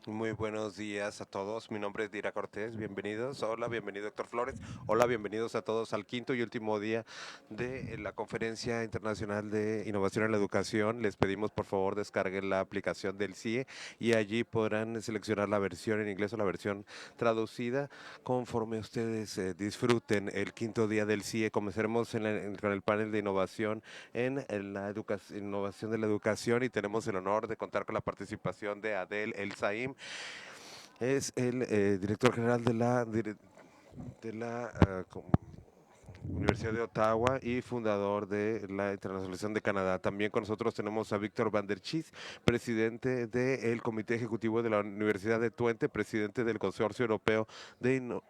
Muy buenos días a todos. Mi nombre es Dira Cortés. Bienvenidos. Hola, bienvenido Héctor Flores. Hola, bienvenidos a todos al quinto y último día de la Conferencia Internacional de Innovación en la Educación. Les pedimos por favor descarguen la aplicación del CIE y allí podrán seleccionar la versión en inglés o la versión traducida conforme ustedes disfruten el quinto día del CIE. Comenzaremos con el panel de innovación en la innovación de la educación y tenemos el honor de contar con la participación de Adel El Saim. Es el director general de la Universidad de Ottawa y fundador de la Internacionalización de Canadá. También con nosotros tenemos a Víctor Van der Chis, presidente del Comité Ejecutivo de la Universidad de Twente, presidente del Consorcio Europeo de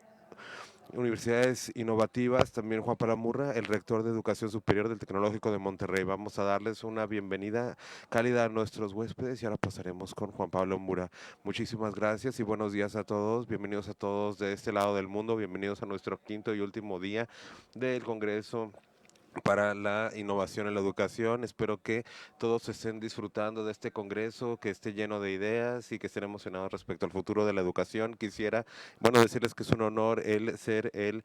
Universidades Innovativas, también Juan Palamurra, el rector de Educación Superior del Tecnológico de Monterrey. Vamos a darles una bienvenida cálida a nuestros huéspedes y ahora pasaremos con Juan Pablo Mura. Muchísimas gracias y buenos días a todos. Bienvenidos a todos de este lado del mundo. Bienvenidos a nuestro quinto y último día del Congreso para la innovación en la educación. Espero que todos estén disfrutando de este congreso, que esté lleno de ideas y que estén emocionados respecto al futuro de la educación. Quisiera, bueno, decirles que es un honor el ser el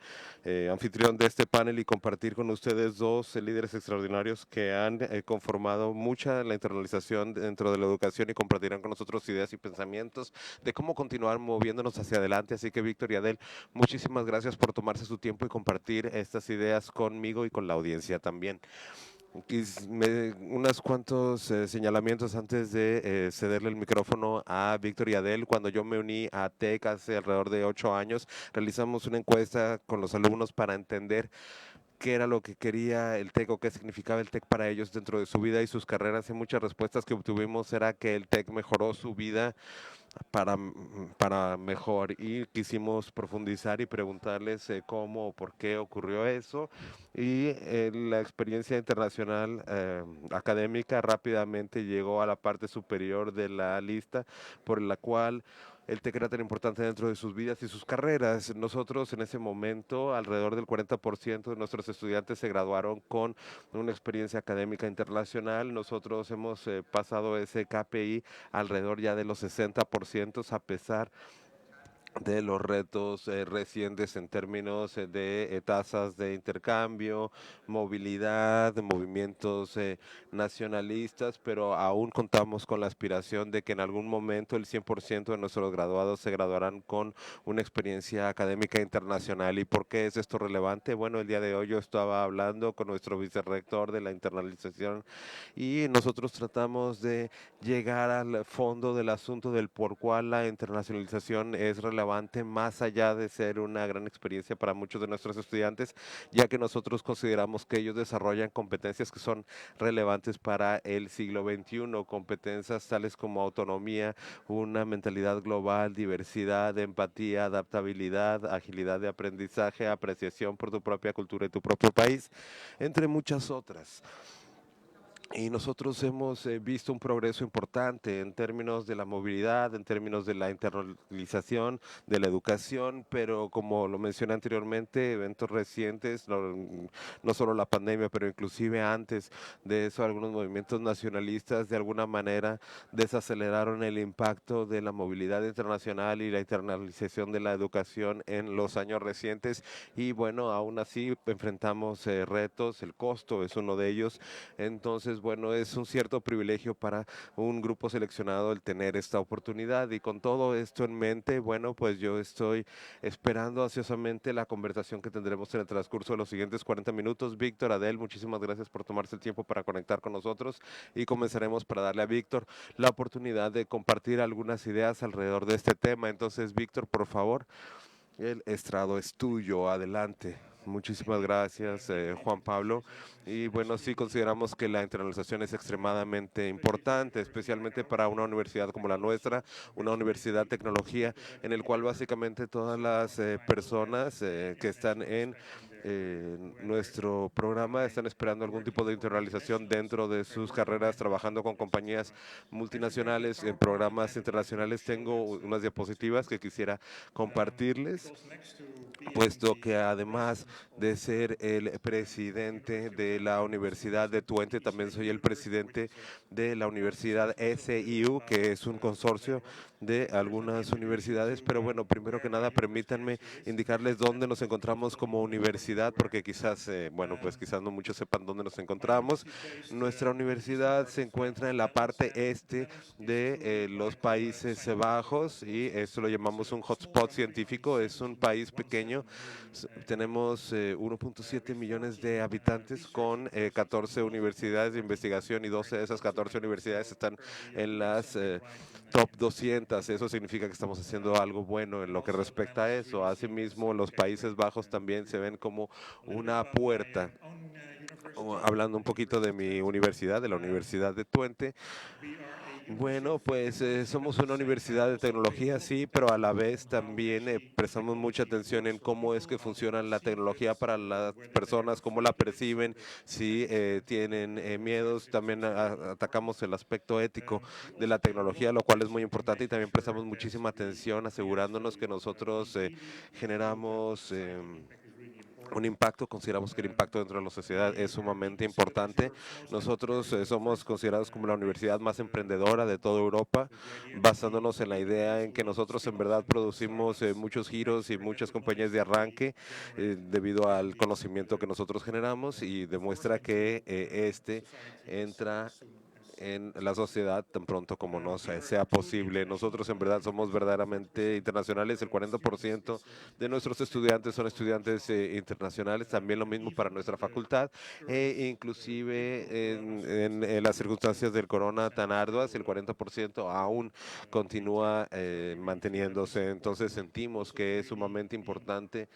anfitrión de este panel y compartir con ustedes dos líderes extraordinarios que han conformado mucha la internalización dentro de la educación y compartirán con nosotros ideas y pensamientos de cómo continuar moviéndonos hacia adelante. Así que Víctor y Adel, muchísimas gracias por tomarse su tiempo y compartir estas ideas conmigo y con la audiencia también. Unos cuantos señalamientos antes de cederle el micrófono a Víctor y Adel. Cuando yo me uní a TEC hace alrededor de 8 años, realizamos una encuesta con los alumnos para entender qué era lo que quería el TEC o qué significaba el TEC para ellos dentro de su vida y sus carreras. Y muchas respuestas que obtuvimos era que el TEC mejoró su vida para mejor y quisimos profundizar y preguntarles cómo o por qué ocurrió eso y la experiencia internacional académica rápidamente llegó a la parte superior de la lista por la cual el TEC era tan importante dentro de sus vidas y sus carreras. Nosotros en ese momento, alrededor del 40% de nuestros estudiantes se graduaron con una experiencia académica internacional. Nosotros hemos pasado ese KPI alrededor ya de los 60% a pesar de los retos recientes en términos de tasas de intercambio, movilidad, de movimientos nacionalistas, pero aún contamos con la aspiración de que en algún momento el 100% de nuestros graduados se graduarán con una experiencia académica internacional. ¿Y por qué es esto relevante? Bueno, el día de hoy yo estaba hablando con nuestro vicerrector de la internalización y nosotros tratamos de llegar al fondo del asunto del por cuál la internacionalización es relevante más allá de ser una gran experiencia para muchos de nuestros estudiantes, ya que nosotros consideramos que ellos desarrollan competencias que son relevantes para el siglo XXI, competencias tales como autonomía, una mentalidad global, diversidad, empatía, adaptabilidad, agilidad de aprendizaje, apreciación por tu propia cultura y tu propio país, entre muchas otras. Y nosotros hemos visto un progreso importante en términos de la movilidad, en términos de la internalización, de la educación, pero como lo mencioné anteriormente, eventos recientes, no solo la pandemia, pero inclusive antes de eso, algunos movimientos nacionalistas de alguna manera desaceleraron el impacto de la movilidad internacional y la internalización de la educación en los años recientes. Y bueno, aún así enfrentamos retos, el costo es uno de ellos. Entonces, bueno, es un cierto privilegio para un grupo seleccionado el tener esta oportunidad y con todo esto en mente, bueno, pues yo estoy esperando ansiosamente la conversación que tendremos en el transcurso de los siguientes 40 minutos. Víctor, Adel, muchísimas gracias por tomarse el tiempo para conectar con nosotros y comenzaremos para darle a Víctor la oportunidad de compartir algunas ideas alrededor de este tema. Entonces, Víctor, por favor, el estrado es tuyo, adelante. Muchísimas gracias, Juan Pablo. Y bueno, sí consideramos que la internalización es extremadamente importante, especialmente para una universidad como la nuestra, una universidad de tecnología, en el cual básicamente todas las personas que están en nuestro programa están esperando algún tipo de internalización dentro de sus carreras, trabajando con compañías multinacionales en programas internacionales. Tengo unas diapositivas que quisiera compartirles, puesto que además de ser el presidente de la Universidad de Twente, también soy el presidente de la Universidad SIU, que es un consorcio de algunas universidades. Pero bueno, primero que nada, permítanme indicarles dónde nos encontramos como universidad, porque quizás, bueno, pues quizás no muchos sepan dónde nos encontramos. Nuestra universidad se encuentra en la parte este de los Países Bajos, y esto lo llamamos un hotspot científico. Es un país pequeño. Tenemos 1.7 millones de habitantes con 14 universidades de investigación, y 12 de esas 14 universidades están en las top 200. Eso significa que estamos haciendo algo bueno en lo que respecta a eso. Asimismo, los Países Bajos también se ven como una puerta. Hablando un poquito de mi universidad, de la Universidad de Twente, bueno, pues somos una universidad de tecnología, sí, pero a la vez también prestamos mucha atención en cómo es que funciona la tecnología para las personas, cómo la perciben, si tienen miedos. También atacamos el aspecto ético de la tecnología, lo cual es muy importante, y también prestamos muchísima atención asegurándonos que nosotros generamos un impacto. Consideramos que el impacto dentro de la sociedad es sumamente importante. Nosotros somos considerados como la universidad más emprendedora de toda Europa, basándonos en la idea en que nosotros en verdad producimos muchos giros y muchas compañías de arranque debido al conocimiento que nosotros generamos, y demuestra que este entra en la sociedad tan pronto como nos sea posible. Nosotros en verdad somos verdaderamente internacionales. El 40% de nuestros estudiantes son estudiantes internacionales. También lo mismo para nuestra facultad. Inclusive en las circunstancias del corona tan arduas, el 40% aún continúa manteniéndose. Entonces sentimos que es sumamente importante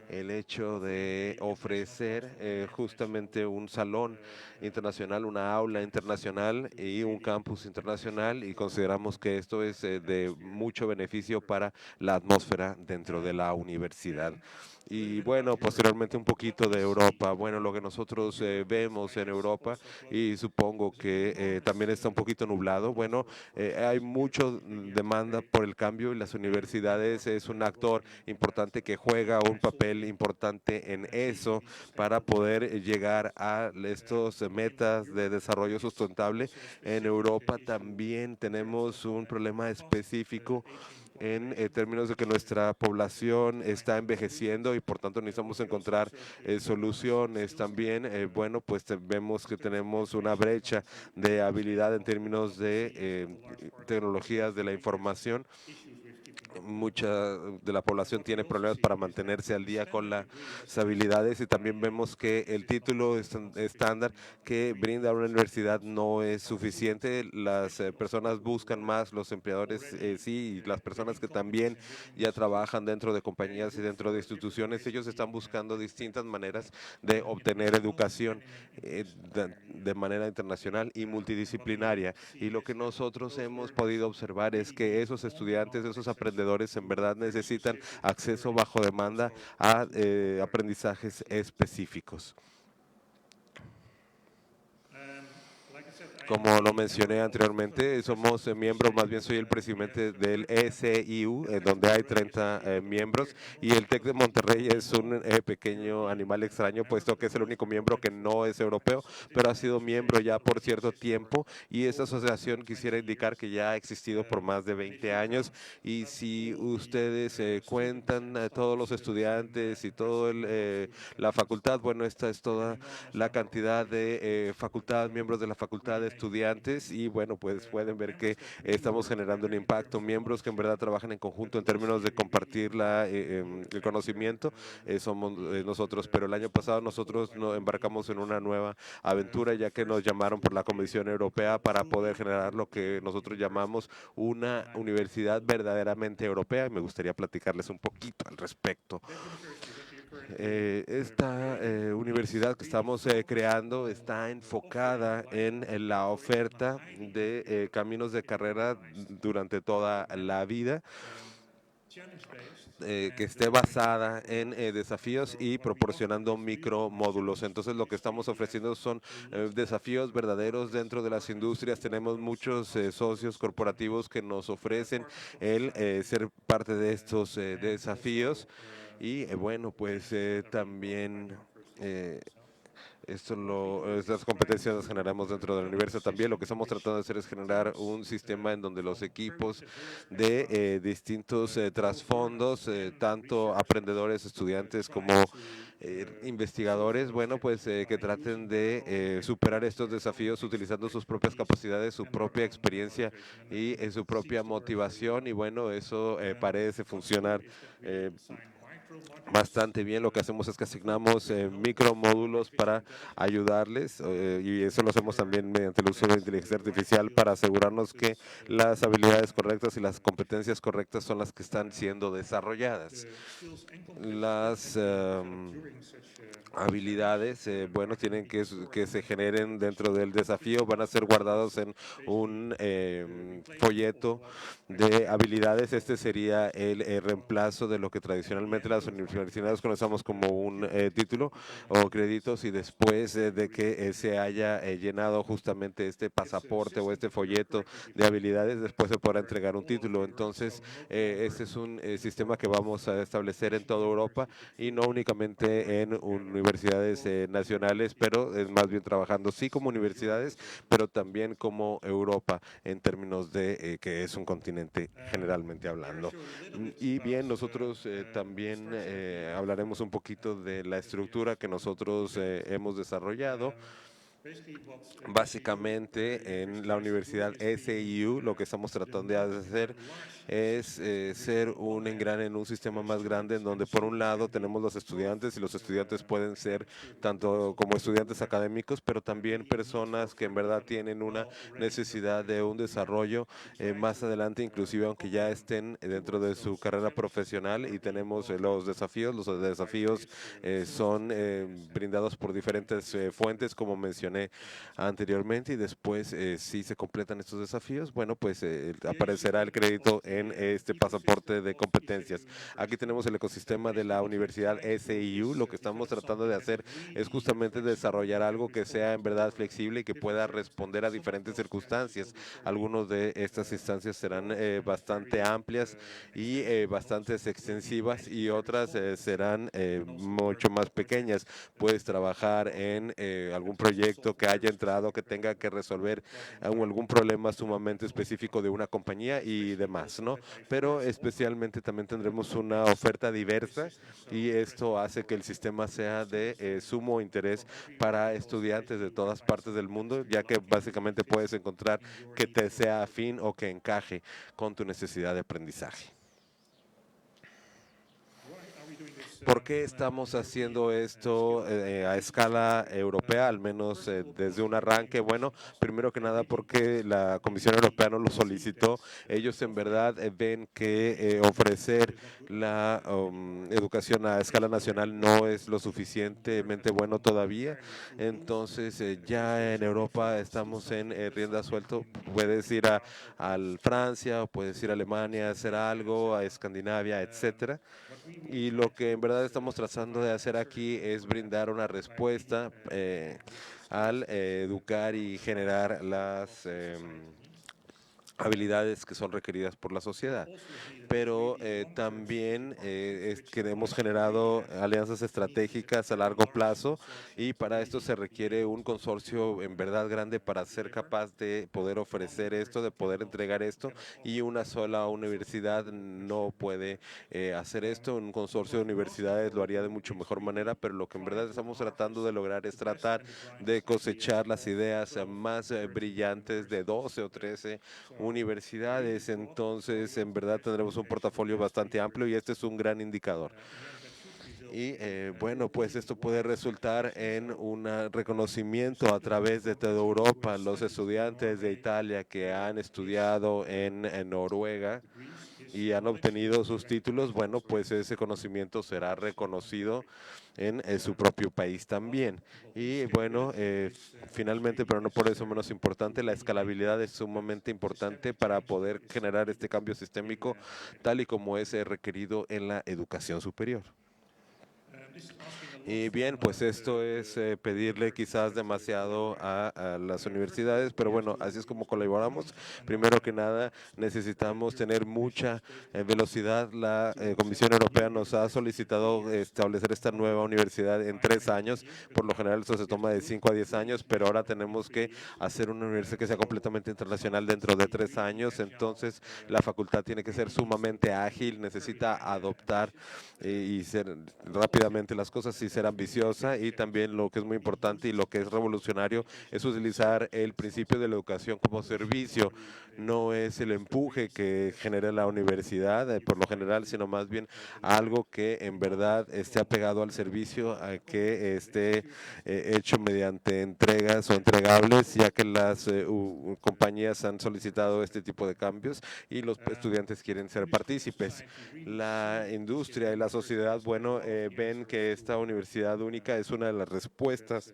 el hecho de ofrecer justamente un salón internacional, una aula internacional y un campus internacional, y consideramos que esto es de mucho beneficio para la atmósfera dentro de la universidad. Y bueno, posteriormente un poquito de Europa. Bueno, lo que nosotros vemos en Europa, y supongo que también está un poquito nublado. Bueno, hay mucha demanda por el cambio, y las universidades es un actor importante que juega un papel importante en eso para poder llegar a estos metas de desarrollo sustentable. En Europa también tenemos un problema específico en términos de que nuestra población está envejeciendo, y por tanto necesitamos encontrar soluciones. También, bueno, pues vemos que tenemos una brecha de habilidad en términos de tecnologías de la información. Mucha de la población tiene problemas para mantenerse al día con las habilidades, y también vemos que el título estándar que brinda una universidad no es suficiente. Las personas buscan más, los empleadores sí, y las personas que también ya trabajan dentro de compañías y dentro de instituciones, ellos están buscando distintas maneras de obtener educación de manera internacional y multidisciplinaria. Y lo que nosotros hemos podido observar es que esos estudiantes, esos aprendedores en verdad necesitan acceso bajo demanda a aprendizajes específicos. Como lo mencioné anteriormente, somos miembros, más bien soy el presidente del SIU, donde hay 30 miembros, y el TEC de Monterrey es un pequeño animal extraño, puesto que es el único miembro que no es europeo, pero ha sido miembro ya por cierto tiempo, y esta asociación quisiera indicar que ya ha existido por más de 20 años, y si ustedes cuentan todos los estudiantes y toda la facultad, bueno, esta es toda la cantidad de facultad, miembros de la facultad, de estudiantes, y bueno, pues pueden ver que estamos generando un impacto. Miembros que en verdad trabajan en conjunto en términos de compartir el conocimiento, somos nosotros. Pero el año pasado nosotros nos embarcamos en una nueva aventura, ya que nos llamaron por la Comisión Europea para poder generar lo que nosotros llamamos una universidad verdaderamente europea, y me gustaría platicarles un poquito al respecto. Esta universidad que estamos creando está enfocada en la oferta de caminos de carrera durante toda la vida. que esté basada en desafíos y proporcionando micromódulos. Entonces, lo que estamos ofreciendo son desafíos verdaderos dentro de las industrias. Tenemos muchos socios corporativos que nos ofrecen el ser parte de estos desafíos y bueno, pues también estas competencias las generamos dentro del universo también. Lo que estamos tratando de hacer es generar un sistema en donde los equipos de distintos trasfondos, tanto aprendedores, estudiantes como investigadores, bueno, pues que traten de superar estos desafíos utilizando sus propias capacidades, su propia experiencia y su propia motivación. Y bueno, eso parece funcionar eh, bastante bien. Lo que hacemos es que asignamos micromódulos para ayudarles y eso lo hacemos también mediante el uso de inteligencia artificial para asegurarnos que las habilidades correctas y las competencias correctas son las que están siendo desarrolladas. Las habilidades, bueno, tienen que se generen dentro del desafío, van a ser guardados en un folleto de habilidades. Este sería el reemplazo de lo que tradicionalmente las universidades conocemos como un título o créditos y después de que se haya llenado justamente este pasaporte o este folleto de habilidades, después se podrá entregar un título. Entonces, este es un sistema que vamos a establecer en toda Europa y no únicamente en universidades nacionales, pero es más bien trabajando sí como universidades, pero también como Europa en términos de que es un continente generalmente hablando. Y bien, nosotros también hablaremos un poquito de la estructura que nosotros hemos desarrollado. Básicamente en la Universidad SIU lo que estamos tratando de hacer es ser un engrane en un sistema más grande en donde por un lado tenemos los estudiantes y los estudiantes pueden ser tanto como estudiantes académicos, pero también personas que en verdad tienen una necesidad de un desarrollo más adelante, inclusive aunque ya estén dentro de su carrera profesional y tenemos los desafíos son brindados por diferentes fuentes como mencioné anteriormente y después si se completan estos desafíos, bueno, pues aparecerá el crédito en este pasaporte de competencias. Aquí tenemos el ecosistema de la Universidad SIU. Lo que estamos tratando de hacer es justamente desarrollar algo que sea en verdad flexible y que pueda responder a diferentes circunstancias. Algunas de estas instancias serán bastante amplias y bastante extensivas y otras serán mucho más pequeñas. Puedes trabajar en algún proyecto que haya entrado, que tenga que resolver algún problema sumamente específico de una compañía y demás, ¿no? Pero especialmente también tendremos una oferta diversa y esto hace que el sistema sea de sumo interés para estudiantes de todas partes del mundo, ya que básicamente puedes encontrar que te sea afín o que encaje con tu necesidad de aprendizaje. ¿Por qué estamos haciendo esto a escala europea, al menos desde un arranque? Bueno, primero que nada porque la Comisión Europea nos lo solicitó. Ellos en verdad ven que ofrecer la educación a escala nacional no es lo suficientemente bueno todavía. Entonces, ya en Europa estamos en rienda suelto. Puedes ir a Francia, o puedes ir a Alemania a hacer algo, a Escandinavia, etcétera. Y lo que en verdad estamos tratando de hacer aquí es brindar una respuesta al educar y generar las habilidades que son requeridas por la sociedad. Pero también que hemos generado alianzas estratégicas a largo plazo y para esto se requiere un consorcio en verdad grande para ser capaz de poder ofrecer esto, de poder entregar esto y una sola universidad no puede hacer esto. Un consorcio de universidades lo haría de mucho mejor manera, pero lo que en verdad estamos tratando de lograr es tratar de cosechar las ideas más brillantes de 12 o 13 universidades. Entonces, en verdad tendremos un portafolio bastante amplio y este es un gran indicador. Y bueno, pues esto puede resultar en un reconocimiento a través de toda Europa. Los estudiantes de Italia que han estudiado en Noruega y han obtenido sus títulos, bueno, pues ese conocimiento será reconocido en su propio país también. Y bueno, finalmente, pero no por eso menos importante, la escalabilidad es sumamente importante para poder generar este cambio sistémico tal y como es requerido en la educación superior. Y bien, pues esto es pedirle quizás demasiado a las universidades, pero bueno, así es como colaboramos. Primero que nada, necesitamos tener mucha velocidad. La Comisión Europea nos ha solicitado establecer esta nueva universidad en 3 años. Por lo general, eso se toma de 5 a 10 años, pero ahora tenemos que hacer una universidad que sea completamente internacional dentro de 3 años. Entonces, la facultad tiene que ser sumamente ágil, necesita adoptar y ser rápidamente las cosas y ser ambiciosa, y también lo que es muy importante y lo que es revolucionario es utilizar el principio de la educación como servicio. No es el empuje que genera la universidad por lo general, sino más bien algo que en verdad esté apegado al servicio, a que esté hecho mediante entregas o entregables, ya que las compañías han solicitado este tipo de cambios y los estudiantes quieren ser partícipes. La industria y la sociedad, bueno, ven que esta universidad única es una de las respuestas,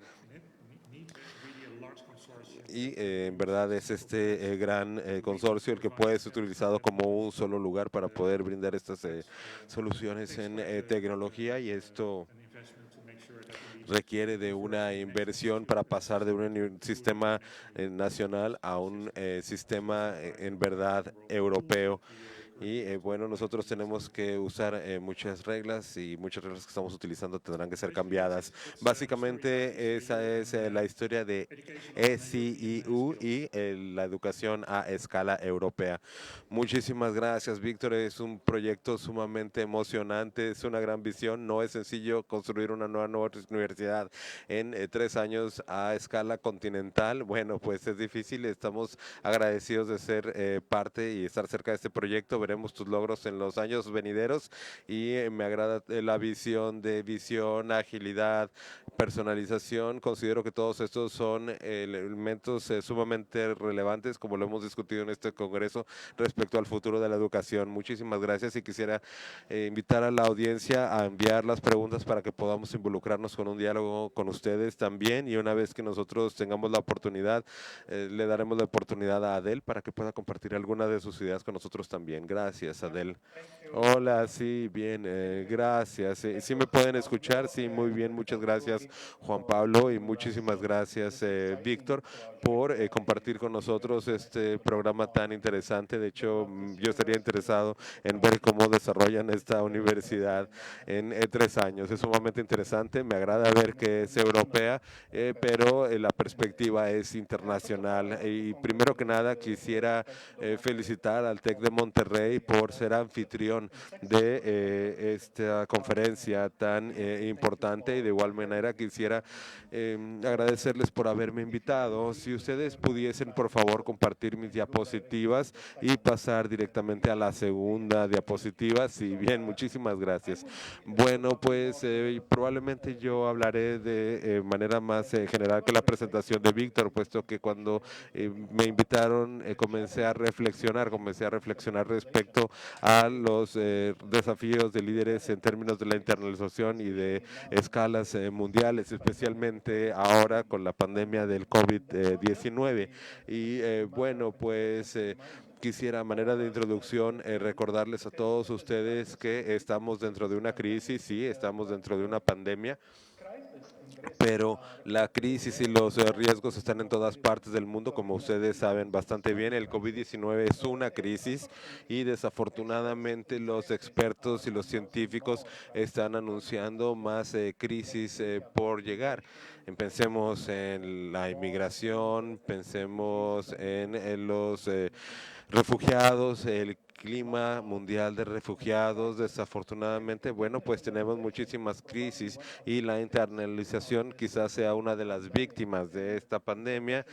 y en verdad es este gran consorcio el que puede ser utilizado como un solo lugar para poder brindar estas soluciones en tecnología, y esto requiere de una inversión para pasar de un sistema nacional a un sistema en verdad europeo. Y bueno, nosotros tenemos que usar muchas reglas, y muchas reglas que estamos utilizando tendrán que ser cambiadas. Básicamente esa es la historia de ECIU y la educación a escala europea. Muchísimas gracias, Víctor. Es un proyecto sumamente emocionante, es una gran visión. No es sencillo construir una nueva universidad en 3 años a escala continental. Bueno, pues es difícil. Estamos agradecidos de ser parte y estar cerca de este proyecto. Veremos tus logros en los años venideros, y me agrada la visión, agilidad, personalización. Considero que todos estos son elementos sumamente relevantes, como lo hemos discutido en este congreso, respecto al futuro de la educación. Muchísimas gracias, y quisiera invitar a la audiencia a enviar las preguntas para que podamos involucrarnos con un diálogo con ustedes también, y una vez que nosotros tengamos la oportunidad, le daremos la oportunidad a Adel para que pueda compartir alguna de sus ideas con nosotros también. Gracias, Adel. Hola, sí, bien, gracias. ¿Sí me pueden escuchar? Sí, muy bien, muchas gracias, Juan Pablo, y muchísimas gracias, Víctor, por compartir con nosotros este programa tan interesante. De hecho, yo estaría interesado en ver cómo desarrollan esta universidad en 3 años. Es sumamente interesante, me agrada ver que es europea, pero la perspectiva es internacional. Y primero que nada quisiera felicitar al TEC de Monterrey por ser anfitrión de esta conferencia tan importante, y de igual manera quisiera agradecerles por haberme invitado. Si ustedes pudiesen por favor compartir mis diapositivas y pasar directamente a la segunda diapositiva. Sí, bien, muchísimas gracias. Bueno, pues probablemente yo hablaré de manera más general que la presentación de Víctor, puesto que cuando me invitaron comencé a reflexionar respecto a los desafíos de líderes en términos de la internalización y de escalas mundiales, especialmente ahora con la pandemia del COVID-19. Y bueno, pues quisiera, a manera de introducción, recordarles a todos ustedes que estamos dentro de una crisis, sí, estamos dentro de una pandemia, pero la crisis y los riesgos están en todas partes del mundo, como ustedes saben bastante bien. El COVID-19 es una crisis, y desafortunadamente los expertos y los científicos están anunciando más crisis por llegar. Pensemos en la inmigración, pensemos en los refugiados, clima mundial de refugiados, desafortunadamente, bueno, pues tenemos muchísimas crisis y la internalización quizás sea una de las víctimas de esta pandemia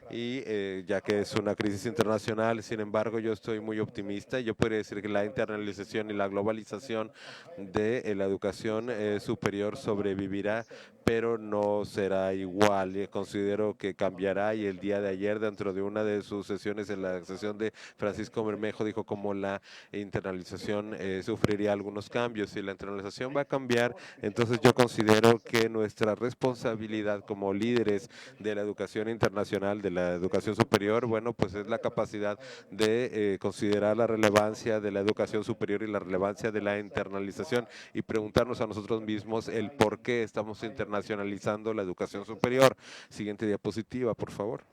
y ya que es una crisis internacional, sin embargo, yo estoy muy optimista y yo podría decir que la internalización y la globalización de la educación superior sobrevivirá, pero no será igual. Considero que cambiará y el día de ayer, dentro de una de sus sesiones, en la sesión de Francisco Bermejo, dijo cómo la internalización sufriría algunos cambios. Si la internalización va a cambiar, entonces yo considero que nuestra responsabilidad como líderes de la educación internacional, de la educación superior, bueno, pues es la capacidad de considerar la relevancia de la educación superior y la relevancia de la internalización y preguntarnos a nosotros mismos el por qué estamos internacionalizando la educación superior. Siguiente diapositiva, por favor.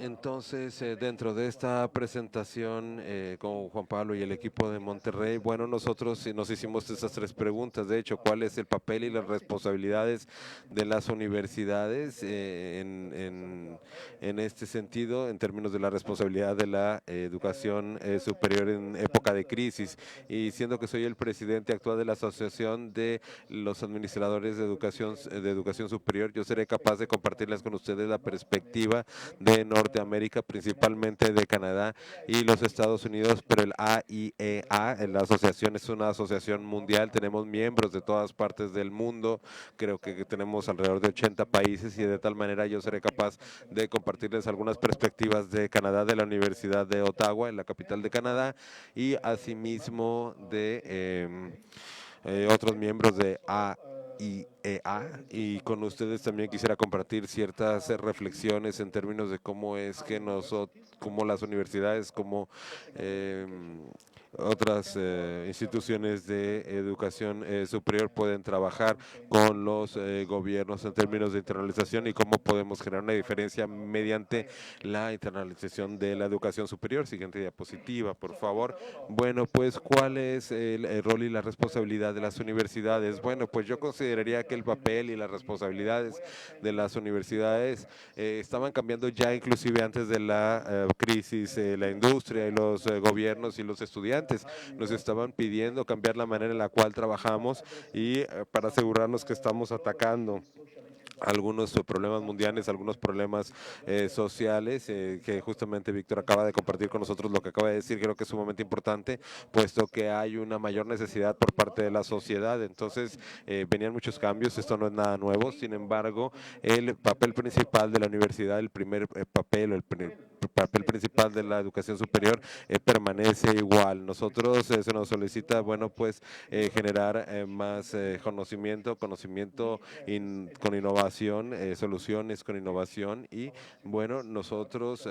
Entonces, dentro de esta presentación con Juan Pablo y el equipo de Monterrey, bueno, nosotros nos hicimos esas tres preguntas. De hecho, ¿cuál es el papel y las responsabilidades de las universidades en este sentido, en términos de la responsabilidad de la educación superior en época de crisis? Y siendo que soy el presidente actual de la Asociación de los Administradores de Educación Superior, yo seré capaz de compartirles con ustedes la perspectiva de Norteamérica, principalmente de Canadá y los Estados Unidos, pero el AIEA, la asociación es una asociación mundial, tenemos miembros de todas partes del mundo, creo que tenemos alrededor de 80 países y de tal manera yo seré capaz de compartirles algunas perspectivas de Canadá, de la Universidad de Ottawa, en la capital de Canadá, y asimismo de otros miembros de AIEA, y con ustedes también quisiera compartir ciertas reflexiones en términos de cómo es que nosotros, cómo las universidades, como otras instituciones de educación superior pueden trabajar con los gobiernos en términos de internalización y cómo podemos generar una diferencia mediante la internalización de la educación superior. Siguiente diapositiva, por favor. Bueno, pues, ¿cuál es el rol y la responsabilidad de las universidades? Bueno, pues yo consideraría que el papel y las responsabilidades de las universidades estaban cambiando ya inclusive antes de la crisis. La industria y los gobiernos y los estudiantes nos estaban pidiendo cambiar la manera en la cual trabajamos y para asegurarnos que estamos atacando algunos problemas mundiales, algunos problemas sociales, que justamente Víctor acaba de compartir con nosotros lo que acaba de decir, creo que es sumamente importante, puesto que hay una mayor necesidad por parte de la sociedad. Entonces, venían muchos cambios, esto no es nada nuevo, sin embargo, el papel principal de la universidad, el primer papel, papel principal de la educación superior permanece igual. Nosotros se nos solicita, bueno, pues generar más conocimiento con innovación, soluciones con innovación y bueno, nosotros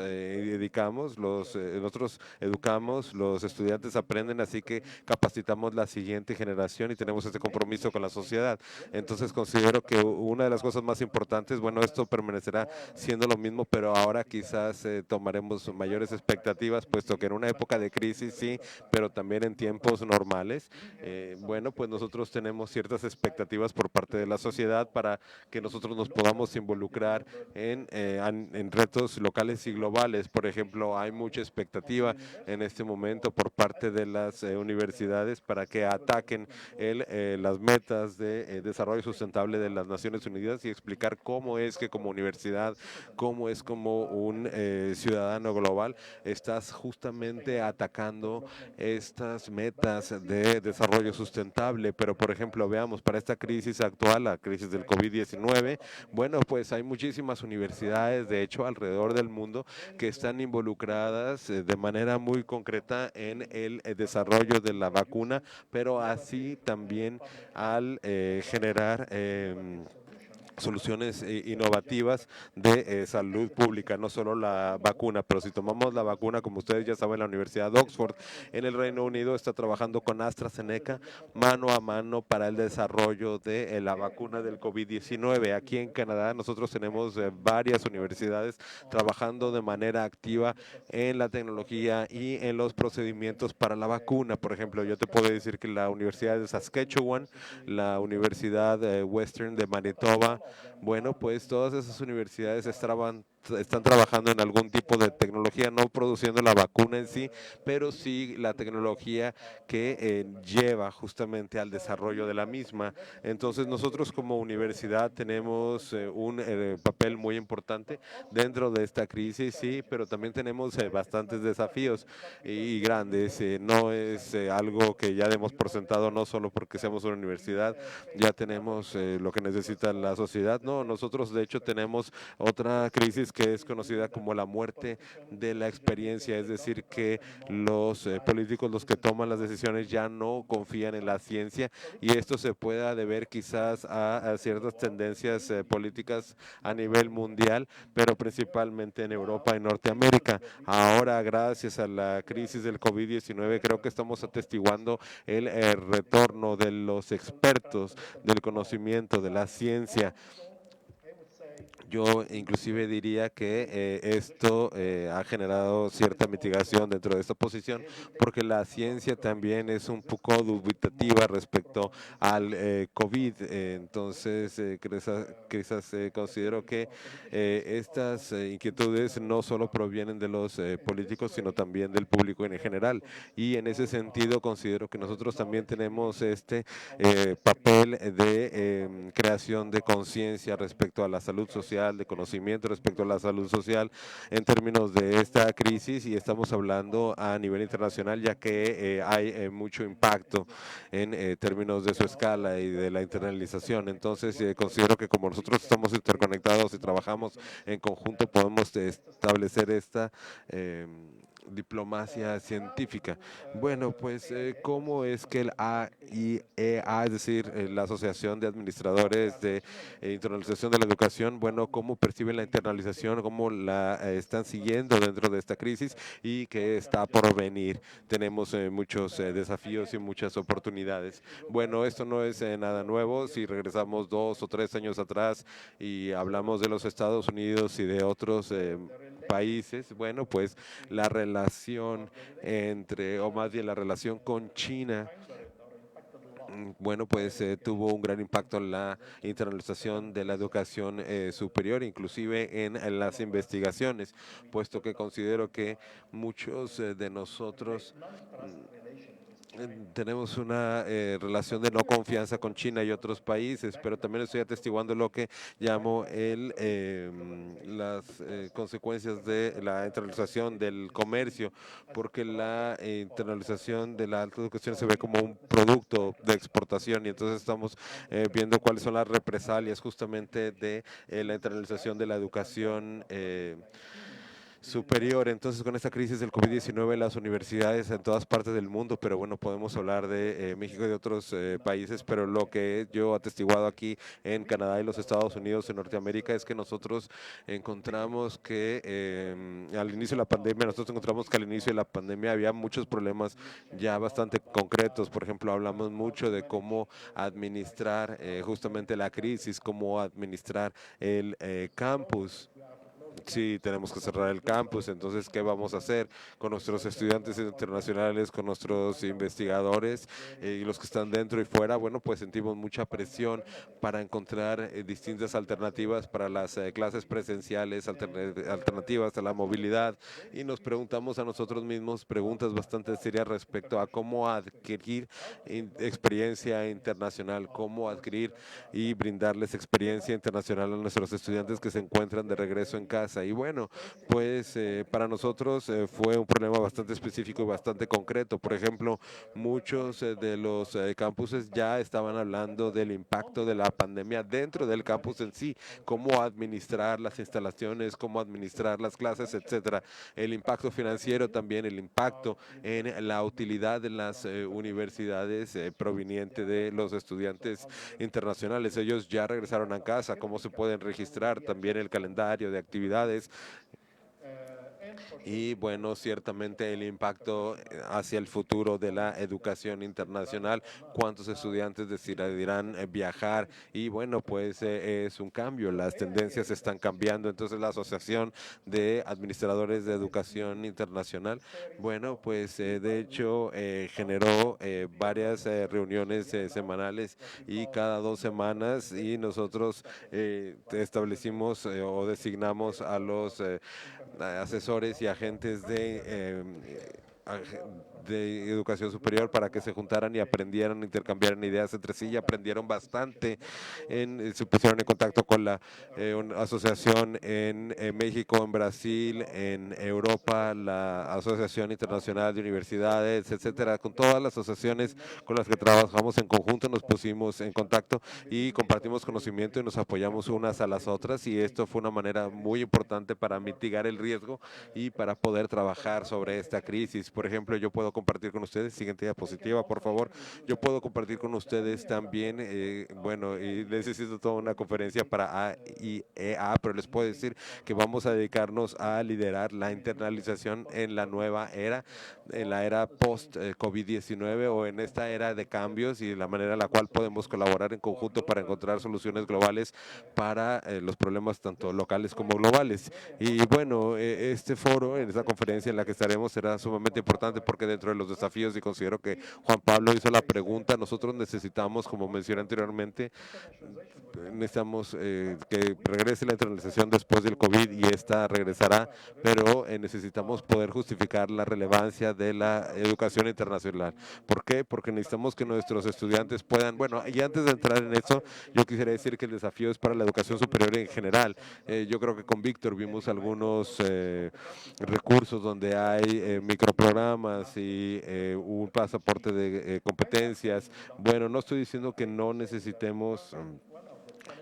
nosotros educamos, los estudiantes aprenden, así que capacitamos la siguiente generación y tenemos este compromiso con la sociedad. Entonces considero que una de las cosas más importantes, bueno, esto permanecerá siendo lo mismo, pero ahora quizás tomaremos mayores expectativas, puesto que en una época de crisis sí, pero también en tiempos normales, bueno, pues nosotros tenemos ciertas expectativas por parte de la sociedad para que nosotros nos podamos involucrar en retos locales y globales. Por ejemplo, hay mucha expectativa en este momento por parte de las universidades para que ataquen las metas de desarrollo sustentable de las Naciones Unidas y explicar cómo es que como universidad, cómo es como un ciudadano global, estás justamente atacando estas metas de desarrollo sustentable. Pero, por ejemplo, veamos, para esta crisis actual, la crisis del COVID-19, bueno, pues hay muchísimas universidades, de hecho, alrededor del mundo, que están involucradas de manera muy concreta en el desarrollo de la vacuna, pero así también al generar soluciones innovativas de salud pública, no solo la vacuna, pero si tomamos la vacuna, como ustedes ya saben, la Universidad de Oxford en el Reino Unido está trabajando con AstraZeneca mano a mano para el desarrollo de la vacuna del COVID-19. Aquí en Canadá nosotros tenemos varias universidades trabajando de manera activa en la tecnología y en los procedimientos para la vacuna. Por ejemplo, yo te puedo decir que la Universidad de Saskatchewan, la Universidad Western de Manitoba, bueno, pues todas esas universidades estaban están trabajando en algún tipo de tecnología, no produciendo la vacuna en sí, pero sí la tecnología que lleva justamente al desarrollo de la misma. Entonces nosotros como universidad tenemos un papel muy importante dentro de esta crisis, sí, pero también tenemos bastantes desafíos y grandes. No es algo que ya demos por sentado, no solo porque seamos una universidad, ya tenemos lo que necesita la sociedad. No, nosotros de hecho tenemos otra crisis que es conocida como la muerte de la experiencia, es decir, que los políticos, los que toman las decisiones, ya no confían en la ciencia y esto se pueda deber quizás a ciertas tendencias políticas a nivel mundial, pero principalmente en Europa y Norteamérica. Ahora, gracias a la crisis del COVID-19, creo que estamos atestiguando el retorno de los expertos, del conocimiento, de la ciencia. Yo inclusive diría que esto ha generado cierta mitigación dentro de esta posición, porque la ciencia también es un poco dubitativa respecto al COVID. Entonces, quizás considero que estas inquietudes no solo provienen de los políticos, sino también del público en general. Y en ese sentido, considero que nosotros también tenemos este papel de creación de conciencia respecto a la salud social, de conocimiento respecto a la salud social en términos de esta crisis y estamos hablando a nivel internacional ya que hay mucho impacto en términos de su escala y de la internalización. Entonces considero que como nosotros estamos interconectados y trabajamos en conjunto podemos establecer esta diplomacia científica. Bueno, pues cómo es que el AIEA, es decir, la Asociación de Administradores de Internalización de la Educación, bueno, cómo perciben la internalización, cómo la están siguiendo dentro de esta crisis y qué está por venir. Tenemos muchos desafíos y muchas oportunidades. Bueno, esto no es nada nuevo. Si regresamos 2 o 3 años atrás y hablamos de los Estados Unidos y de otros países, bueno, pues la relación entre, o más bien la relación con China, bueno, pues tuvo un gran impacto en la internalización de la educación superior, inclusive en las investigaciones, puesto que considero que muchos de nosotros tenemos una relación de no confianza con China y otros países, pero también estoy atestiguando lo que llamo las consecuencias de la internalización del comercio, porque la internalización de la alta educación se ve como un producto de exportación y entonces estamos viendo cuáles son las represalias justamente de la internalización de la educación superior. Entonces, con esta crisis del COVID-19, las universidades en todas partes del mundo, pero bueno, podemos hablar de México y de otros países, pero lo que yo atestiguado aquí en Canadá y los Estados Unidos, en Norteamérica, es que nosotros encontramos que al inicio de la pandemia, nosotros encontramos que al inicio de la pandemia había muchos problemas ya bastante concretos. Por ejemplo, hablamos mucho de cómo administrar justamente la crisis, cómo administrar el campus. Sí, tenemos que cerrar el campus, entonces, ¿qué vamos a hacer con nuestros estudiantes internacionales, con nuestros investigadores y los que están dentro y fuera? Bueno, pues sentimos mucha presión para encontrar distintas alternativas para las clases presenciales, alternativas a la movilidad y nos preguntamos a nosotros mismos preguntas bastante serias respecto a cómo adquirir experiencia internacional, cómo adquirir y brindarles experiencia internacional a nuestros estudiantes que se encuentran de regreso en casa. Y bueno, pues para nosotros fue un problema bastante específico y bastante concreto. Por ejemplo, muchos de los campuses ya estaban hablando del impacto de la pandemia dentro del campus en sí, cómo administrar las instalaciones, cómo administrar las clases, etcétera. El impacto financiero también, el impacto en la utilidad de las universidades proveniente de los estudiantes internacionales. Ellos ya regresaron a casa, cómo se pueden registrar, también el calendario de actividades Y bueno, ciertamente el impacto hacia el futuro de la educación internacional, cuántos estudiantes decidirán viajar y bueno, pues es un cambio, las tendencias están cambiando, entonces la Asociación de Administradores de Educación Internacional, bueno, pues de hecho generó varias reuniones semanales y cada 2 semanas y nosotros establecimos o designamos a los asesores y agentes de educación superior para que se juntaran y aprendieran, intercambiaran ideas entre sí y aprendieron bastante. Se pusieron en contacto con la una asociación en México, en Brasil, en Europa, la Asociación Internacional de Universidades, etcétera. Con todas las asociaciones con las que trabajamos en conjunto nos pusimos en contacto y compartimos conocimiento y nos apoyamos unas a las otras y esto fue una manera muy importante para mitigar el riesgo y para poder trabajar sobre esta crisis. Por ejemplo, yo puedo compartir con ustedes, siguiente diapositiva, por favor, yo puedo compartir con ustedes también, bueno, y necesito toda una conferencia para AIEA, pero les puedo decir que vamos a dedicarnos a liderar la internalización en la nueva era, en la era post-COVID-19 o en esta era de cambios y la manera en la cual podemos colaborar en conjunto para encontrar soluciones globales para los problemas tanto locales como globales. Y bueno, este foro, en esta conferencia en la que estaremos, será sumamente importante porque dentro de los desafíos, y considero que Juan Pablo hizo la pregunta, nosotros necesitamos, como mencioné anteriormente, necesitamos que regrese la internalización después del COVID y esta regresará, pero necesitamos poder justificar la relevancia de la educación internacional. ¿Por qué? Porque necesitamos que nuestros estudiantes puedan, bueno, y antes de entrar en eso, yo quisiera decir que el desafío es para la educación superior en general. Yo creo que con Víctor vimos algunos recursos donde hay microprogramas y un pasaporte de competencias. Bueno, no estoy diciendo que no necesitemos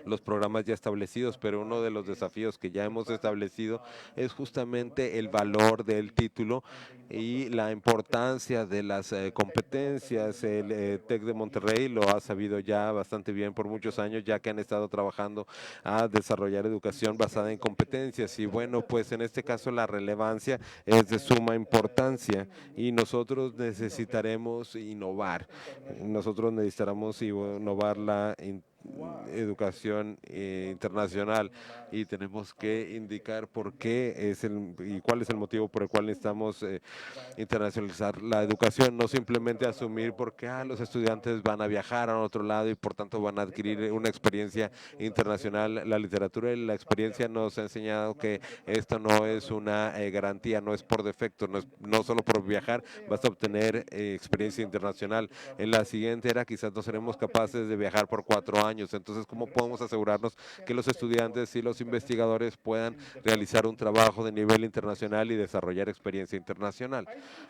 los programas ya establecidos, pero uno de los desafíos que ya hemos establecido es justamente el valor del título y la importancia de las competencias. El TEC de Monterrey lo ha sabido ya bastante bien por muchos años, ya que han estado trabajando a desarrollar educación basada en competencias. Y bueno, pues en este caso la relevancia es de suma importancia y nosotros necesitaremos innovar. Nosotros necesitaremos innovar la educación internacional y tenemos que indicar por qué es y cuál es el motivo por el cual necesitamos internacionalizar la educación, no simplemente asumir porque los estudiantes van a viajar a otro lado y por tanto van a adquirir una experiencia internacional. La literatura y la experiencia nos ha enseñado que esto no es una garantía, no es por defecto, no solo por viajar vas a obtener experiencia internacional. En la siguiente era quizás no seremos capaces de viajar por 4 años, entonces ¿cómo podemos asegurarnos que los estudiantes y los investigadores puedan realizar un trabajo de nivel internacional y desarrollar experiencia internacional?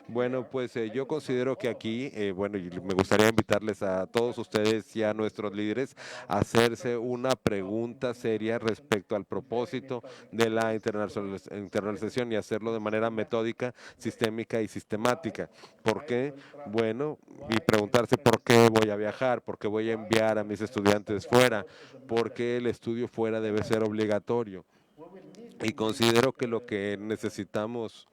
Bueno, pues yo considero que aquí, bueno, y me gustaría invitarles a todos ustedes y a nuestros líderes a hacerse una pregunta seria respecto al propósito de la internalización y hacerlo de manera metódica, sistémica y sistemática. ¿Por qué? Bueno, y preguntarse por qué voy a viajar, por qué voy a enviar a mis estudiantes fuera, por qué el estudio fuera debe ser obligatorio. Y considero que lo que necesitamos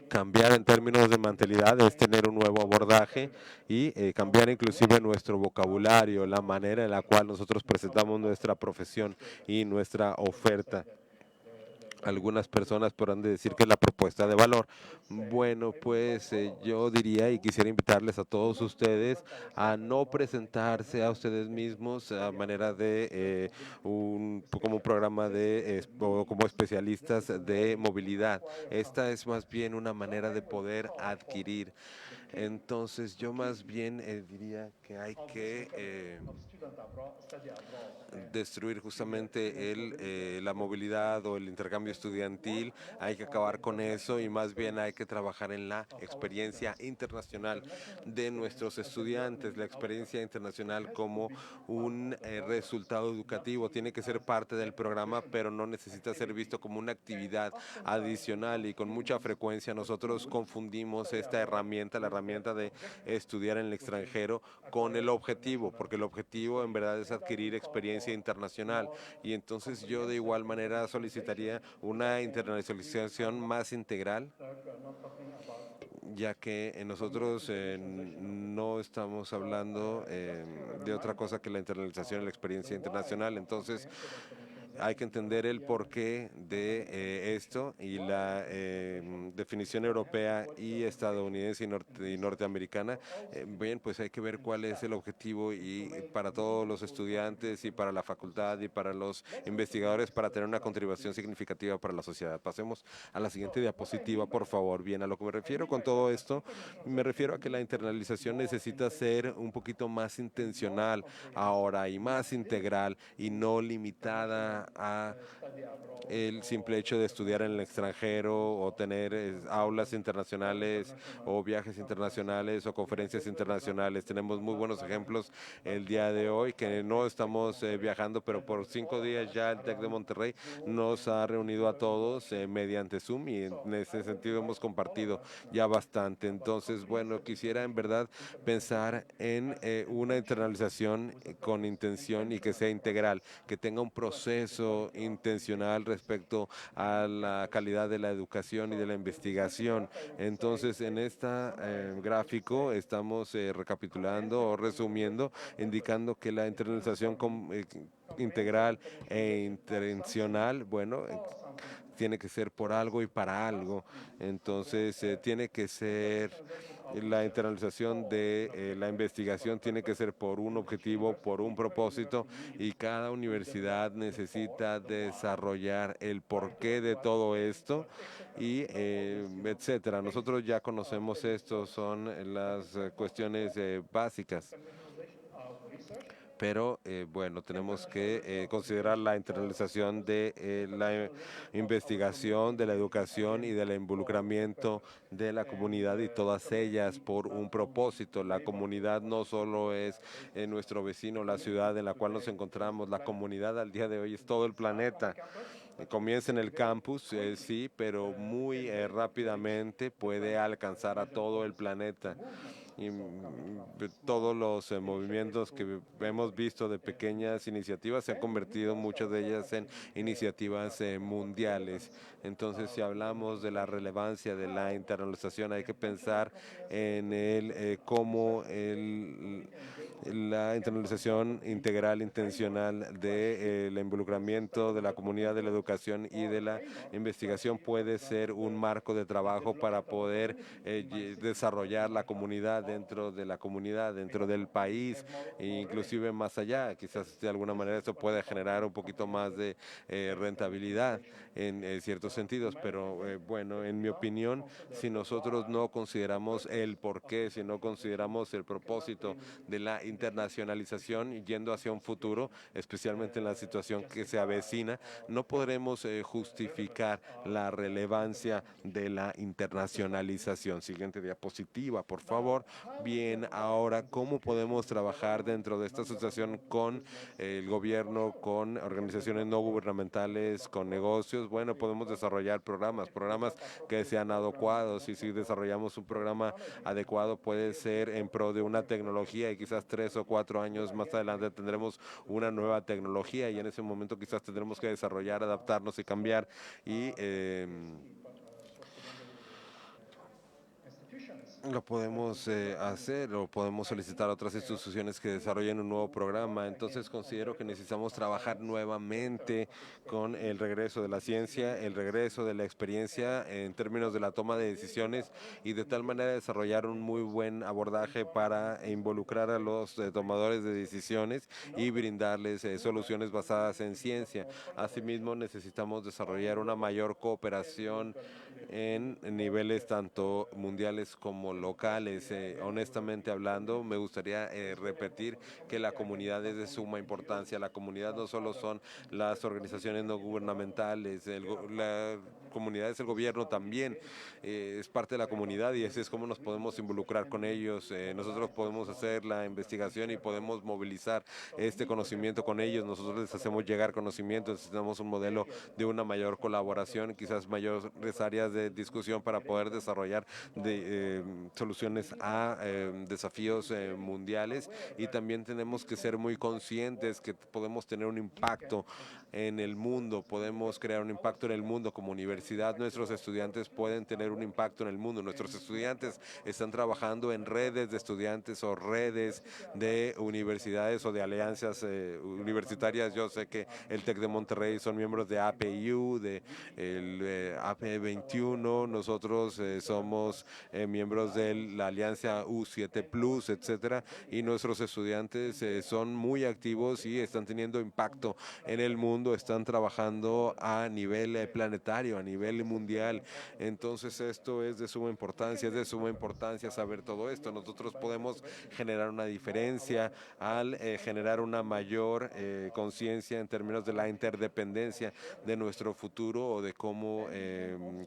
cambiar en términos de mentalidad es tener un nuevo abordaje y cambiar inclusive nuestro vocabulario, la manera en la cual nosotros presentamos nuestra profesión y nuestra oferta. Algunas personas podrán decir que es la propuesta de valor. Bueno, pues yo diría y quisiera invitarles a todos ustedes a no presentarse a ustedes mismos a manera de como un programa o como especialistas de movilidad. Esta es más bien una manera de poder adquirir. Entonces yo más bien diría que hay que destruir justamente la movilidad o el intercambio estudiantil, hay que acabar con eso y más bien hay que trabajar en la experiencia internacional de nuestros estudiantes, la experiencia internacional como un resultado educativo. Tiene que ser parte del programa, pero no necesita ser visto como una actividad adicional, y con mucha frecuencia nosotros confundimos esta herramienta, la herramienta de estudiar en el extranjero, con el objetivo, porque el objetivo en verdad es adquirir experiencia internacional, y entonces yo de igual manera solicitaría una internacionalización más integral, ya que nosotros no estamos hablando de otra cosa que la internalización y la experiencia internacional. Entonces hay que entender el porqué de esto, y la definición europea y estadounidense y norteamericana. Bien, pues hay que ver cuál es el objetivo, y para todos los estudiantes y para la facultad y para los investigadores, para tener una contribución significativa para la sociedad. Pasemos a la siguiente diapositiva, por favor. Bien, a lo que me refiero con todo esto, me refiero a que la internalización necesita ser un poquito más intencional ahora, y más integral, y no limitada a el simple hecho de estudiar en el extranjero o tener aulas internacionales o viajes internacionales o conferencias internacionales. Tenemos muy buenos ejemplos el día de hoy, que no estamos viajando, pero por 5 días ya el TEC de Monterrey nos ha reunido a todos mediante Zoom, y en ese sentido hemos compartido ya bastante. Entonces, bueno, quisiera en verdad pensar en una internalización con intención y que sea integral, que tenga un proceso intencional respecto a la calidad de la educación y de la investigación. Entonces, en este gráfico estamos recapitulando o resumiendo, indicando que la internalización integral e intencional, bueno, tiene que ser por algo y para algo. Entonces, tiene que ser la internalización de la investigación, tiene que ser por un objetivo, por un propósito, y cada universidad necesita desarrollar el porqué de todo esto, y etcétera. Nosotros ya conocemos esto, son las cuestiones básicas, pero bueno, tenemos que considerar la internalización de la investigación, de la educación y del involucramiento de la comunidad, y todas ellas por un propósito. La comunidad no solo es nuestro vecino, la ciudad en la cual nos encontramos. La comunidad al día de hoy es todo el planeta. Comienza en el campus, sí, pero muy rápidamente puede alcanzar a todo el planeta, y todos los movimientos que hemos visto de pequeñas iniciativas se han convertido, muchas de ellas, en iniciativas mundiales. Entonces, si hablamos de la relevancia de la internalización, hay que pensar en cómo la internalización integral, intencional de el involucramiento de la comunidad, de la educación y de la investigación puede ser un marco de trabajo para poder desarrollar la comunidad dentro de la comunidad, dentro del país, e inclusive más allá. Quizás de alguna manera esto puede generar un poquito más de rentabilidad en ciertos sentidos, pero bueno, en mi opinión, si nosotros no consideramos el porqué, si no consideramos el propósito de la internacionalización yendo hacia un futuro, especialmente en la situación que se avecina, no podremos justificar la relevancia de la internacionalización. Siguiente diapositiva, por favor. Bien, ahora, ¿cómo podemos trabajar dentro de esta asociación con el gobierno, con organizaciones no gubernamentales, con negocios? Bueno, podemos desarrollar programas que sean adecuados, y si desarrollamos un programa adecuado puede ser en pro de una tecnología, y quizás 3 o 4 años más adelante tendremos una nueva tecnología, y en ese momento quizás tendremos que desarrollar, adaptarnos y cambiar, y lo podemos hacer, o podemos solicitar a otras instituciones que desarrollen un nuevo programa. Entonces considero que necesitamos trabajar nuevamente con el regreso de la ciencia, el regreso de la experiencia en términos de la toma de decisiones, y de tal manera desarrollar un muy buen abordaje para involucrar a los tomadores de decisiones y brindarles soluciones basadas en ciencia. Asimismo, necesitamos desarrollar una mayor cooperación en niveles tanto mundiales como locales. Honestamente hablando, me gustaría repetir que la comunidad es de suma importancia. La comunidad no solo son las organizaciones no gubernamentales, comunidades, el gobierno también es parte de la comunidad y así es como nos podemos involucrar con ellos. Nosotros podemos hacer la investigación y podemos movilizar este conocimiento con ellos. Nosotros les hacemos llegar conocimiento, necesitamos un modelo de una mayor colaboración, quizás mayores áreas de discusión para poder desarrollar soluciones a desafíos mundiales y también tenemos que ser muy conscientes que podemos tener un impacto en el mundo, podemos crear un impacto en el mundo como universidad. Nuestros estudiantes pueden tener un impacto en el mundo. Nuestros estudiantes están trabajando en redes de estudiantes o redes de universidades o de alianzas universitarias. Yo sé que el TEC de Monterrey son miembros de APU, de el AP21. Nosotros somos miembros de la alianza U7 Plus, etcétera, y nuestros estudiantes son muy activos y están teniendo impacto en el mundo, están trabajando a nivel planetario, a nivel mundial. Entonces esto es de suma importancia saber todo esto. Nosotros podemos generar una diferencia al generar una mayor conciencia en términos de la interdependencia de nuestro futuro o de cómo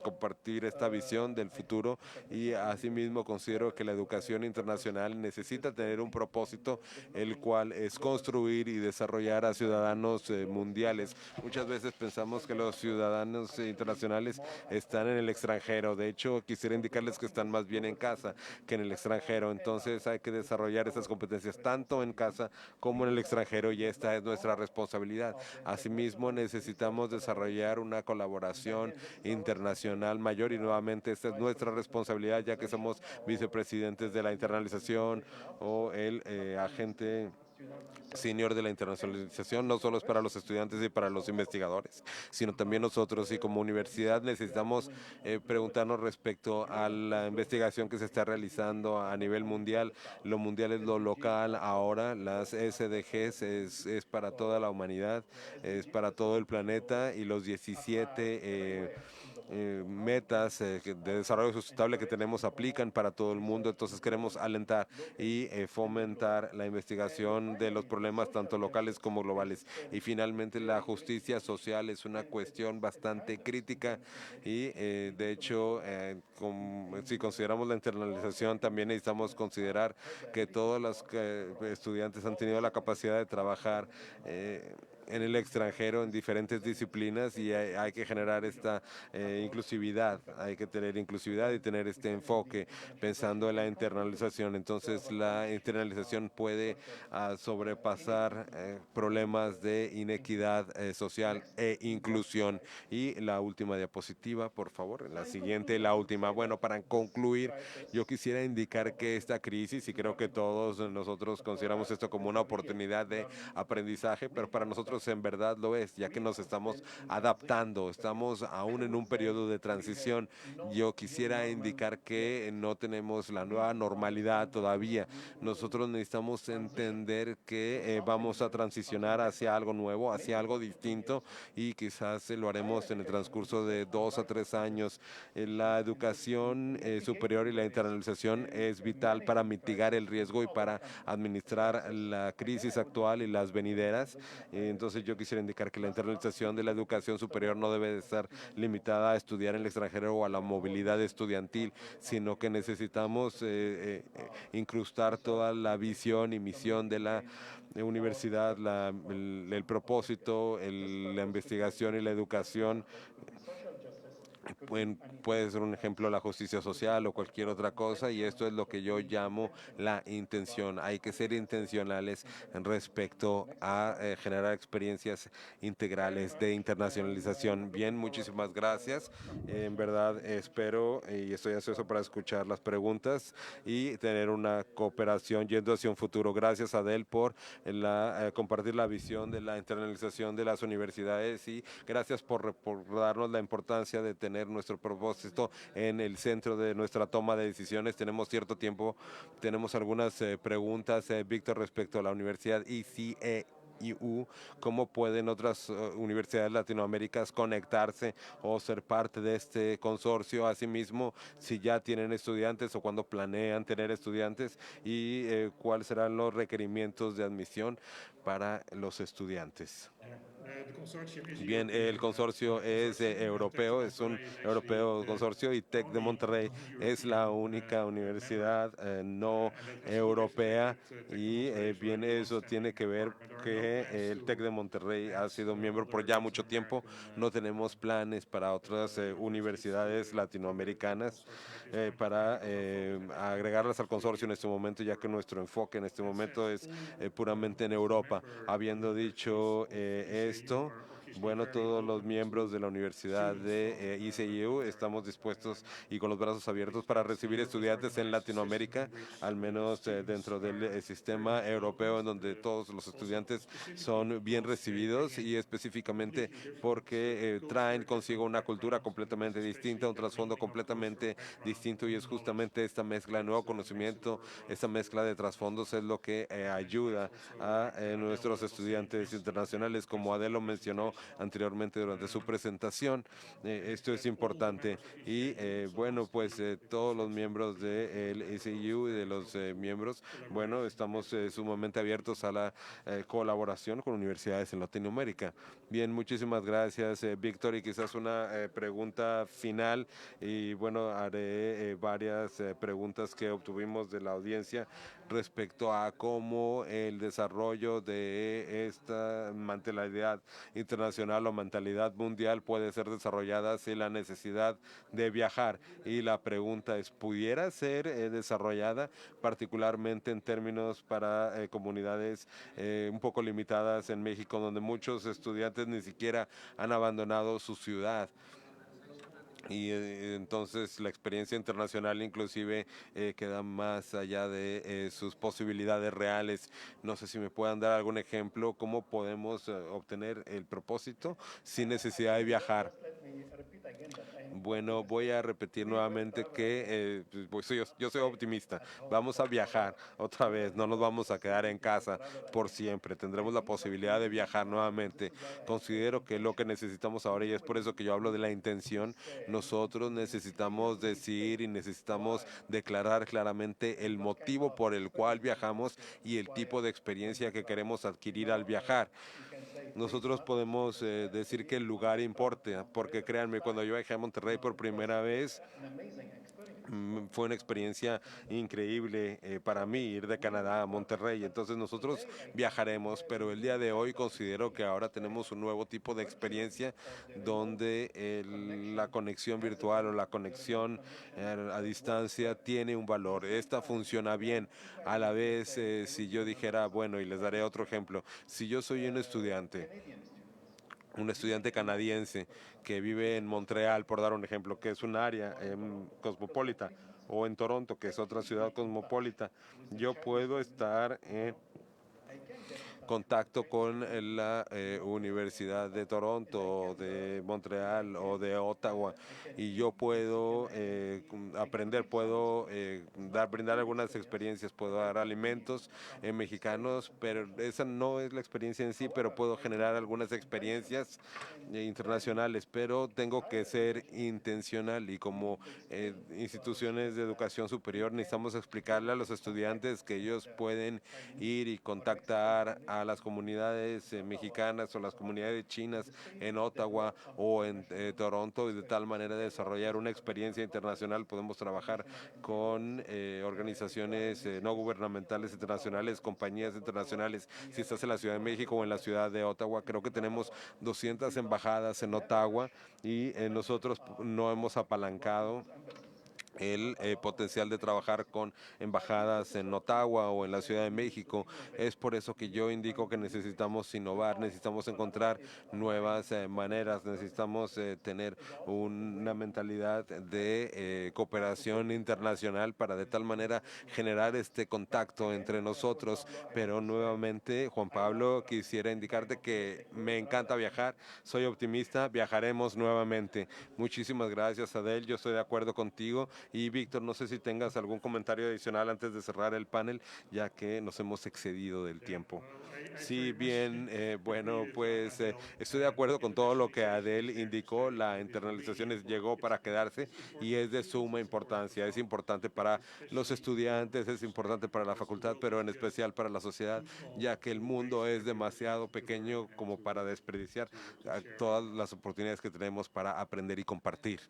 compartir esta visión del futuro. Y asimismo considero que la educación internacional necesita tener un propósito, el cual es construir y desarrollar a ciudadanos mundiales. Muchas veces pensamos que los ciudadanos internacionales están en el extranjero. De hecho, quisiera indicarles que están más bien en casa que en el extranjero. Entonces hay que desarrollar esas competencias tanto en casa como en el extranjero y esta es nuestra responsabilidad. Asimismo, necesitamos desarrollar una colaboración internacional mayor y nuevamente esta es nuestra responsabilidad ya que somos vicepresidentes de la internalización o el agente senior de la internacionalización. No solo es para los estudiantes y para los investigadores, sino también nosotros y como universidad necesitamos preguntarnos respecto a la investigación que se está realizando a nivel mundial. Lo mundial es lo local ahora, las SDGs es para toda la humanidad, es para todo el planeta y los 17 metas de desarrollo sustentable que tenemos aplican para todo el mundo. Entonces queremos alentar y fomentar la investigación de los problemas tanto locales como globales. Y finalmente la justicia social es una cuestión bastante crítica y de hecho si consideramos la internalización también necesitamos considerar que todos los estudiantes han tenido la capacidad de trabajar en el extranjero en diferentes disciplinas y hay que generar esta inclusividad, hay que tener inclusividad y tener este enfoque pensando en la internalización. Entonces la internalización puede sobrepasar problemas de inequidad social e inclusión. Y la última diapositiva, por favor, la siguiente, la última. Bueno, para concluir, yo quisiera indicar que esta crisis, y creo que todos nosotros consideramos esto como una oportunidad de aprendizaje, pero para nosotros en verdad lo es, ya que nos estamos adaptando, estamos aún en un periodo de transición. Yo quisiera indicar que no tenemos la nueva normalidad todavía. Nosotros necesitamos entender que vamos a transicionar hacia algo nuevo, hacia algo distinto y quizás lo haremos en el transcurso de 2 a 3 años. La educación superior y la internalización es vital para mitigar el riesgo y para administrar la crisis actual y las venideras. Entonces yo quisiera indicar que la internalización de la educación superior no debe de estar limitada a estudiar en el extranjero o a la movilidad estudiantil, sino que necesitamos incrustar toda la visión y misión de la universidad, el propósito, la investigación y la educación. Puede ser un ejemplo la justicia social o cualquier otra cosa y esto es lo que yo llamo la intención. Hay que ser intencionales respecto a generar experiencias integrales de internacionalización. Bien, muchísimas gracias. En verdad espero y estoy ansioso para escuchar las preguntas y tener una cooperación yendo hacia un futuro. Gracias, Adel, por compartir la visión de la internacionalización de las universidades y gracias por darnos la importancia de tener nuestro propósito en el centro de nuestra toma de decisiones. Tenemos cierto tiempo, tenemos algunas preguntas, Víctor, respecto a la Universidad ICEU, cómo pueden otras universidades latinoamericanas conectarse o ser parte de este consorcio, asimismo, si ya tienen estudiantes o cuando planean tener estudiantes y cuáles serán los requerimientos de admisión para los estudiantes. Bien, el consorcio es europeo, es un europeo consorcio y TEC de Monterrey es la única universidad no europea y bien eso tiene que ver que el TEC de Monterrey ha sido miembro por ya mucho tiempo. No tenemos planes para otras universidades latinoamericanas para agregarlas al consorcio en este momento, ya que nuestro enfoque en este momento es puramente en Europa. Habiendo dicho esto, bueno, todos los miembros de la Universidad de ECU estamos dispuestos y con los brazos abiertos para recibir estudiantes en Latinoamérica, al menos dentro del sistema europeo, en donde todos los estudiantes son bien recibidos y específicamente porque traen consigo una cultura completamente distinta, un trasfondo completamente distinto y es justamente esta mezcla de nuevo conocimiento, esta mezcla de trasfondos es lo que ayuda a nuestros estudiantes internacionales, como Adelo mencionó anteriormente durante su presentación. Esto es importante y bueno, pues todos los miembros del ECU y de los miembros, bueno, estamos sumamente abiertos a la colaboración con universidades en Latinoamérica. Bien, muchísimas gracias, Víctor, y quizás una pregunta final y bueno, haré varias preguntas que obtuvimos de la audiencia respecto a cómo el desarrollo de esta mentalidad internacional o mentalidad mundial puede ser desarrollada sin la necesidad de viajar. Y la pregunta es, ¿pudiera ser desarrollada particularmente en términos para comunidades un poco limitadas en México, donde muchos estudiantes ni siquiera han abandonado su ciudad? Y entonces la experiencia internacional inclusive queda más allá de sus posibilidades reales. No sé si me puedan dar algún ejemplo, cómo podemos obtener el propósito sin necesidad de viajar. Bueno, voy a repetir nuevamente que pues yo soy optimista. Vamos a viajar otra vez, no nos vamos a quedar en casa por siempre. Tendremos la posibilidad de viajar nuevamente. Considero que lo que necesitamos ahora, y es por eso que yo hablo de la intención, nosotros necesitamos decir y necesitamos declarar claramente el motivo por el cual viajamos y el tipo de experiencia que queremos adquirir al viajar. Nosotros podemos decir que el lugar importa, porque créanme, cuando yo viajé a Monterrey por primera vez, fue una experiencia increíble para mí ir de Canadá a Monterrey. Entonces nosotros viajaremos, pero el día de hoy considero que ahora tenemos un nuevo tipo de experiencia donde la conexión virtual o la conexión a distancia tiene un valor. Esta funciona bien. A la vez, si yo dijera, bueno, y les daré otro ejemplo, si yo soy un estudiante canadiense que vive en Montreal, por dar un ejemplo, que es un área cosmopolita, o en Toronto, que es otra ciudad cosmopolita, yo puedo estar en contacto con la Universidad de Toronto, de Montreal o de Ottawa y yo puedo aprender, puedo brindar algunas experiencias, puedo dar alimentos mexicanos, pero esa no es la experiencia en sí, pero puedo generar algunas experiencias internacionales, pero tengo que ser intencional y como instituciones de educación superior necesitamos explicarle a los estudiantes que ellos pueden ir y contactar a las comunidades mexicanas o las comunidades chinas en Ottawa o en Toronto y de tal manera desarrollar una experiencia internacional. Podemos trabajar con organizaciones no gubernamentales internacionales, compañías internacionales. Si estás en la Ciudad de México o en la ciudad de Ottawa, creo que tenemos 200 embajadas en Ottawa y nosotros no hemos apalancado el potencial de trabajar con embajadas en Ottawa o en la Ciudad de México. Es por eso que yo indico que necesitamos innovar, necesitamos encontrar nuevas maneras, necesitamos tener una mentalidad de cooperación internacional para de tal manera generar este contacto entre nosotros. Pero nuevamente, Juan Pablo, quisiera indicarte que me encanta viajar, soy optimista, viajaremos nuevamente. Muchísimas gracias, Adel, yo estoy de acuerdo contigo Y Víctor, no sé si tengas algún comentario adicional antes de cerrar el panel, ya que nos hemos excedido del tiempo. Sí, bien, bueno, pues estoy de acuerdo con todo lo que Adel indicó. La internalización llegó para quedarse y es de suma importancia. Es importante para los estudiantes, es importante para la facultad, pero en especial para la sociedad, ya que el mundo es demasiado pequeño como para desperdiciar todas las oportunidades que tenemos para aprender y compartir.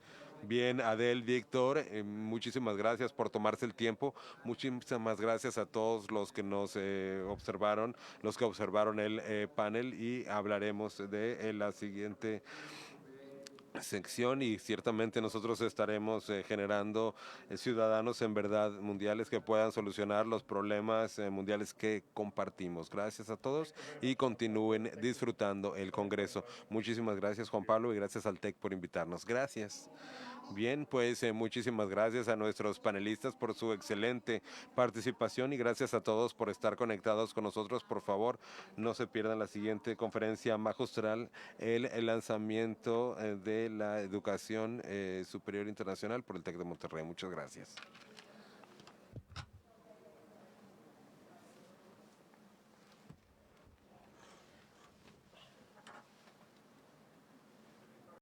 Bien, Adel, Víctor, muchísimas gracias por tomarse el tiempo. Muchísimas gracias a todos los que nos observaron, los que observaron el panel, y hablaremos de la siguiente sección, y ciertamente nosotros estaremos generando ciudadanos en verdad mundiales que puedan solucionar los problemas mundiales que compartimos. Gracias a todos y continúen disfrutando el Congreso. Muchísimas gracias, Juan Pablo, y gracias al TEC por invitarnos. Gracias. Bien, pues muchísimas gracias a nuestros panelistas por su excelente participación y gracias a todos por estar conectados con nosotros. Por favor, no se pierdan la siguiente conferencia magistral, el lanzamiento de la educación superior internacional por el TEC de Monterrey. Muchas gracias.